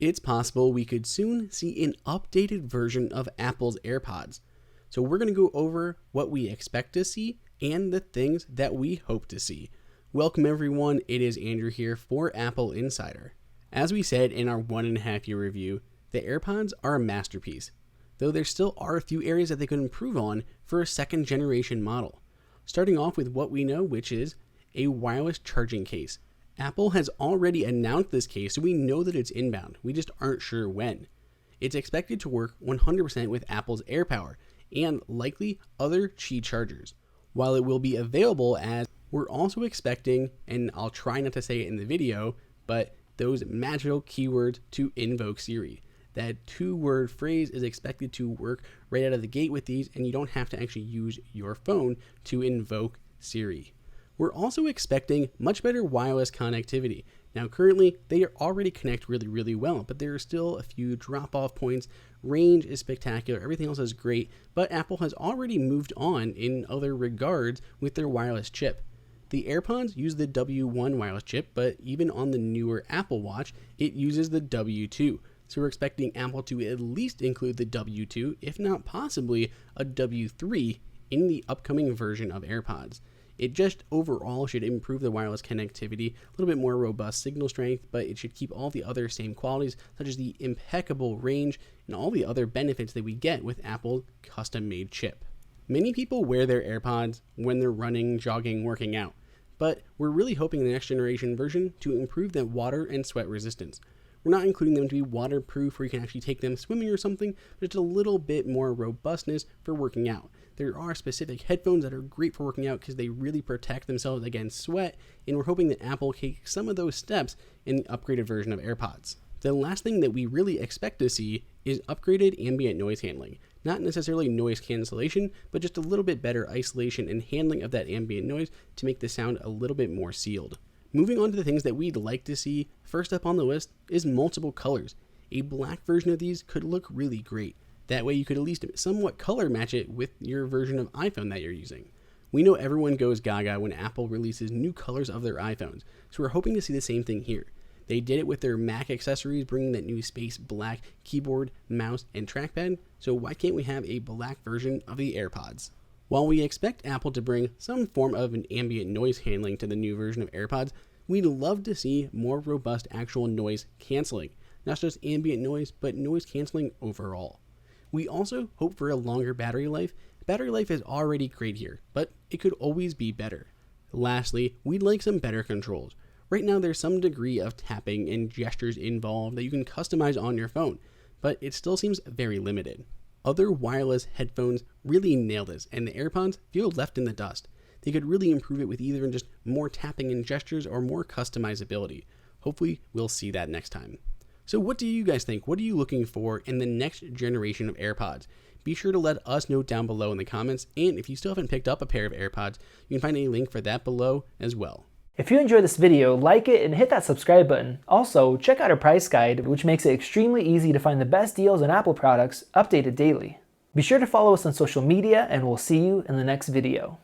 it's possible we could soon see an updated version of Apple's AirPods. So we're going to go over what we expect to see and the things that we hope to see. Welcome everyone, it is Andrew here for AppleInsider. As we said in our 1.5 year review, the AirPods are a masterpiece, though there still are a few areas that they could improve on for a second generation model. Starting off with what we know, which is a wireless charging case. Apple has already announced this case, so we know that it's inbound. We just aren't sure when. It's expected to work 100% with Apple's AirPower and likely other Qi chargers. While it will be available as, we're also expecting, and I'll try not to say it in the video, but those magical keywords to invoke Siri. That 2-word phrase is expected to work right out of the gate with these, and you don't have to actually use your phone to invoke Siri. We're also expecting much better wireless connectivity. Now currently, they already connect really well, but there are still a few drop-off points. Range is spectacular, everything else is great, but Apple has already moved on in other regards with their wireless chip. The AirPods use the W1 wireless chip, but even on the newer Apple Watch, it uses the W2. So we're expecting Apple to at least include the W2, if not possibly a W3 in the upcoming version of AirPods. It just overall should improve the wireless connectivity, a little bit more robust signal strength, but it should keep all the other same qualities, such as the impeccable range and all the other benefits that we get with Apple's custom-made chip. Many people wear their AirPods when they're running, jogging, working out, but we're really hoping the next generation version to improve their water and sweat resistance. We're not including them to be waterproof where you can actually take them swimming or something, but just a little bit more robustness for working out. There are specific headphones that are great for working out because they really protect themselves against sweat, and we're hoping that Apple takes some of those steps in the upgraded version of AirPods. The last thing that we really expect to see is upgraded ambient noise handling. Not necessarily noise cancellation, but just a little bit better isolation and handling of that ambient noise to make the sound a little bit more sealed. Moving on to the things that we'd like to see, first up on the list is multiple colors. A black version of these could look really great. That way you could at least somewhat color match it with your version of iPhone that you're using. We know everyone goes gaga when Apple releases new colors of their iPhones, so we're hoping to see the same thing here. They did it with their Mac accessories, bringing that new space black keyboard, mouse, and trackpad, so why can't we have a black version of the AirPods? While we expect Apple to bring some form of an ambient noise handling to the new version of AirPods, we'd love to see more robust actual noise canceling. Not just ambient noise, but noise canceling overall. We also hope for a longer battery life. Battery life is already great here, but it could always be better. Lastly, we'd like some better controls. Right now there's some degree of tapping and gestures involved that you can customize on your phone, but it still seems very limited. Other wireless headphones really nail this, and the AirPods feel left in the dust. They could really improve it with either just more tapping and gestures or more customizability. Hopefully we'll see that next time. So what do you guys think? What are you looking for in the next generation of AirPods? Be sure to let us know down below in the comments, and if you still haven't picked up a pair of AirPods, you can find a link for that below as well. If you enjoyed this video, like it and hit that subscribe button. Also, check out our price guide, which makes it extremely easy to find the best deals on Apple products updated daily. Be sure to follow us on social media, and we'll see you in the next video.